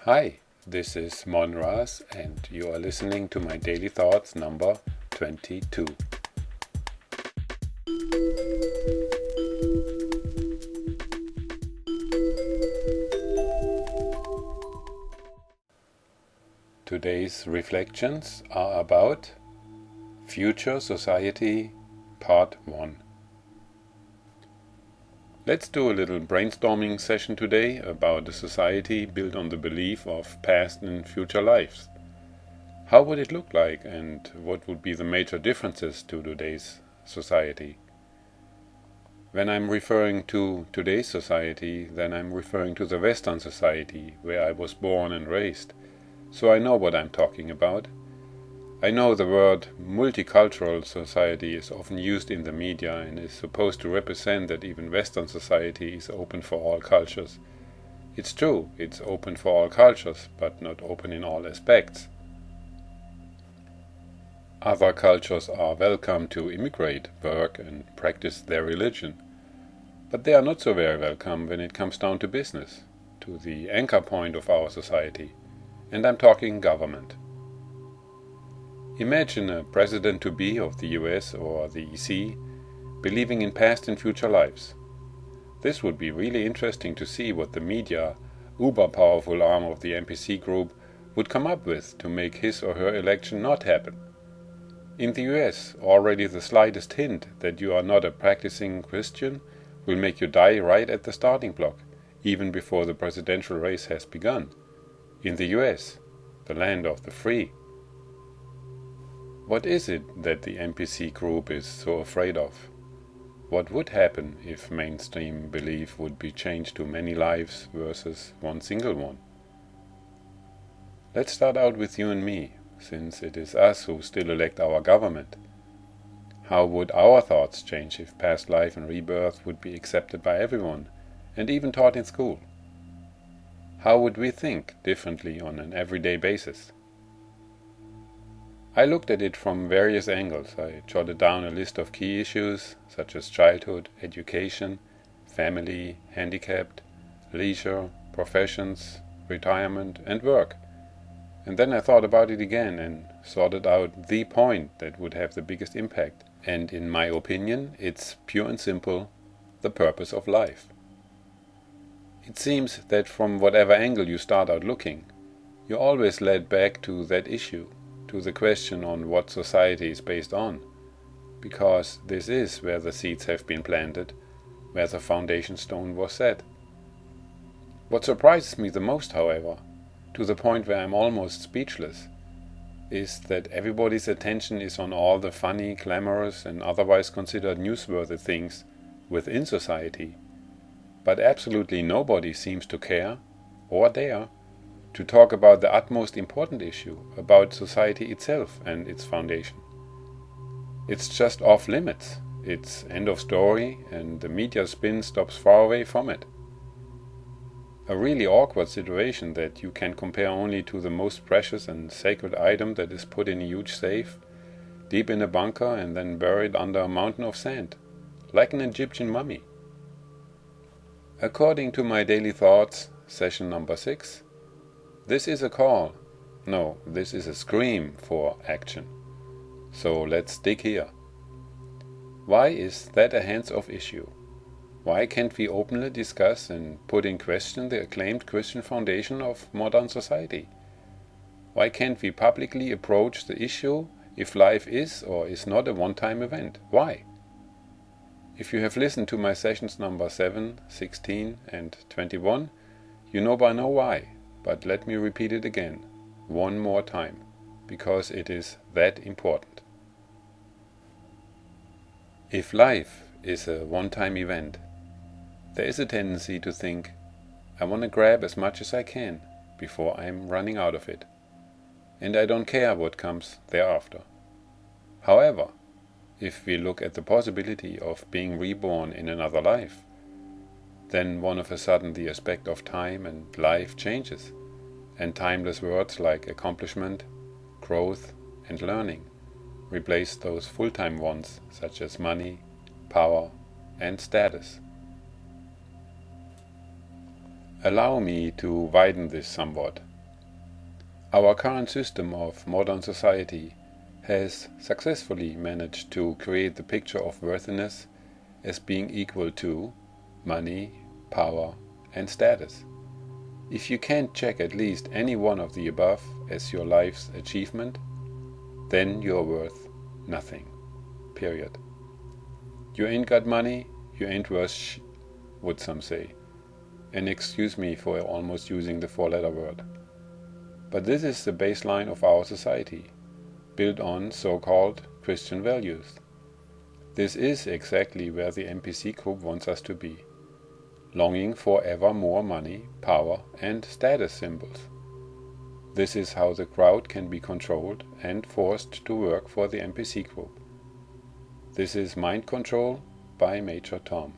Hi, this is Mon Rasz and you are listening to my Daily Thoughts number 22. Today's reflections are about Future Society Part 1. Let's do a little brainstorming session today about a society built on the belief of past and future lives. How would it look like and what would be the major differences to today's society? When I'm referring to today's society, then I'm referring to the Western society where I was born and raised, so I know what I'm talking about. I know the word multicultural society is often used in the media and is supposed to represent that even Western society is open for all cultures. It's true, it's open for all cultures, but not open in all aspects. Other cultures are welcome to immigrate, work and practice their religion. But they are not so very welcome when it comes down to business, to the anchor point of our society, and I'm talking government. Imagine a president-to-be of the US or the EC believing in past and future lives. This would be really interesting to see what the media, uber-powerful arm of the NPC group, would come up with to make his or her election not happen. In the US, already the slightest hint that you are not a practicing Christian will make you die right at the starting block, even before the presidential race has begun. In the US, the land of the free. What is it that the NPC group is so afraid of? What would happen if mainstream belief would be changed to many lives versus one single one? Let's start out with you and me, since it is us who still elect our government. How would our thoughts change if past life and rebirth would be accepted by everyone, and even taught in school? How would we think differently on an everyday basis? I looked at it from various angles. I jotted down a list of key issues such as childhood, education, family, handicapped, leisure, professions, retirement and work. And then I thought about it again and sorted out the point that would have the biggest impact. And in my opinion, it's pure and simple, the purpose of life. It seems that from whatever angle you start out looking, you're always led back to that issue, to the question on what society is based on, because this is where the seeds have been planted, where the foundation stone was set. What surprises me the most, however, to the point where I'm almost speechless, is that everybody's attention is on all the funny, glamorous and otherwise considered newsworthy things within society, but absolutely nobody seems to care, or dare, to talk about the utmost important issue, about society itself and its foundation. It's just off limits, it's end of story, and the media spin stops far away from it. A really awkward situation that you can compare only to the most precious and sacred item that is put in a huge safe, deep in a bunker and then buried under a mountain of sand, like an Egyptian mummy. According to my daily thoughts, session number 6, this is a call, no, this is a scream for action. So let's dig here. Why is that a hands-off issue? Why can't we openly discuss and put in question the acclaimed Christian foundation of modern society? Why can't we publicly approach the issue if life is or is not a one-time event? Why? If you have listened to my sessions number 7, 16 and 21, you know by now why. But let me repeat it again, one more time, because it is that important. If life is a one-time event, there is a tendency to think, I want to grab as much as I can before I'm running out of it, and I don't care what comes thereafter. However, if we look at the possibility of being reborn in another life, then one of a sudden the aspect of time and life changes, and timeless words like accomplishment, growth and learning replace those full-time ones such as money, power and status. Allow me to widen this somewhat Our current system of modern society has successfully managed to create the picture of worthiness as being equal to money, power, and status. If you can't check at least any one of the above as your life's achievement, then you're worth nothing. Period. You ain't got money, you ain't worth would some say. And excuse me for almost using the four-letter word. But this is the baseline of our society, built on so-called Christian values. This is exactly where the NPC group wants us to be, longing for ever more money, power, and status symbols. This is how the crowd can be controlled and forced to work for the NPC group. This is mind control by Major Tom.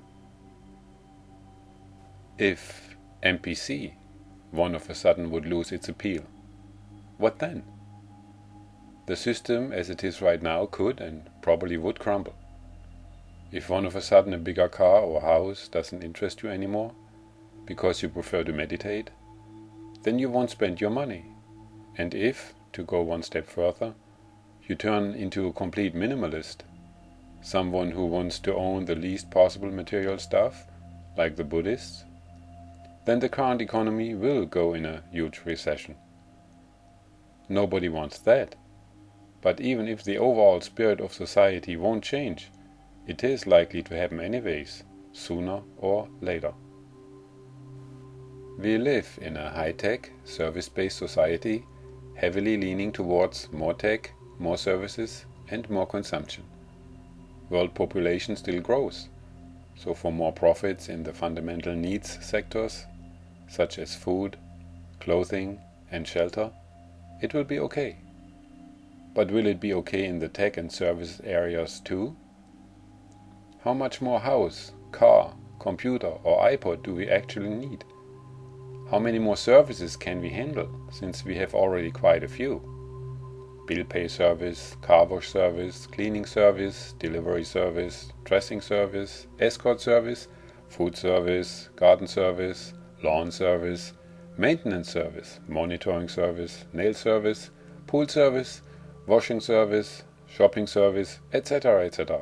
If NPC one of a sudden would lose its appeal, what then? The system as it is right now could and probably would crumble. If one of a sudden a bigger car or house doesn't interest you anymore, because you prefer to meditate, then you won't spend your money. And if, to go one step further, you turn into a complete minimalist, someone who wants to own the least possible material stuff, like the Buddhists, then the current economy will go in a huge recession. Nobody wants that. But even if the overall spirit of society won't change, it is likely to happen anyways, sooner or later. We live in a high-tech, service-based society, heavily leaning towards more tech, more services, and more consumption. World population still grows, so for more profits in the fundamental needs sectors, such as food, clothing, and shelter, it will be okay. But will it be okay in the tech and service areas too? How much more house, car, computer or iPod do we actually need? How many more services can we handle, since we have already quite a few? Bill pay service, car wash service, cleaning service, delivery service, dressing service, escort service, food service, garden service, lawn service, maintenance service, monitoring service, nail service, pool service, washing service, shopping service, etc., etc.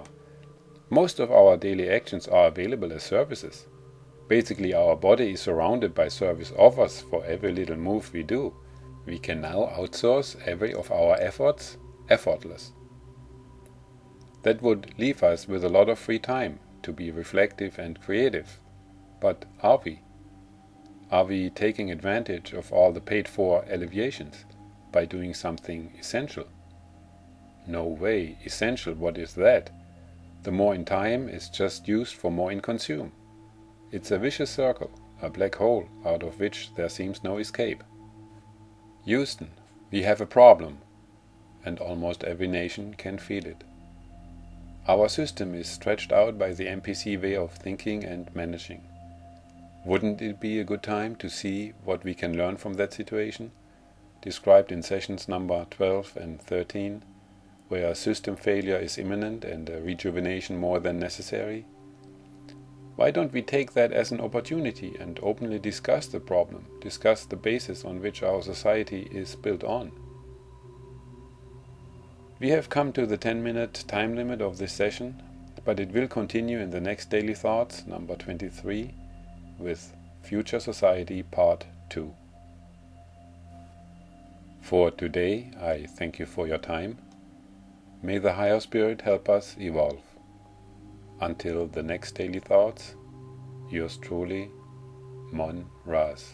Most of our daily actions are available as services. Basically, our body is surrounded by service offers for every little move we do. We can now outsource every of our efforts effortless. That would leave us with a lot of free time to be reflective and creative. But are we? Are we taking advantage of all the paid-for alleviations by doing something essential? No way. Essential, what is that? The more in time is just used for more in consume. It's a vicious circle, a black hole out of which there seems no escape. Houston, we have a problem, and almost every nation can feel it. Our system is stretched out by the NPC way of thinking and managing. Wouldn't it be a good time to see what we can learn from that situation, described in sessions number 12 and 13, where system failure is imminent and a rejuvenation more than necessary? Why don't we take that as an opportunity and openly discuss the problem, discuss the basis on which our society is built on? We have come to the 10-minute time limit of this session, but it will continue in the next Daily Thoughts, number 23, with Future Society Part 2. For today, I thank you for your time. May the higher spirit help us evolve. Until the next Daily Thoughts, yours truly, Mon Rasz.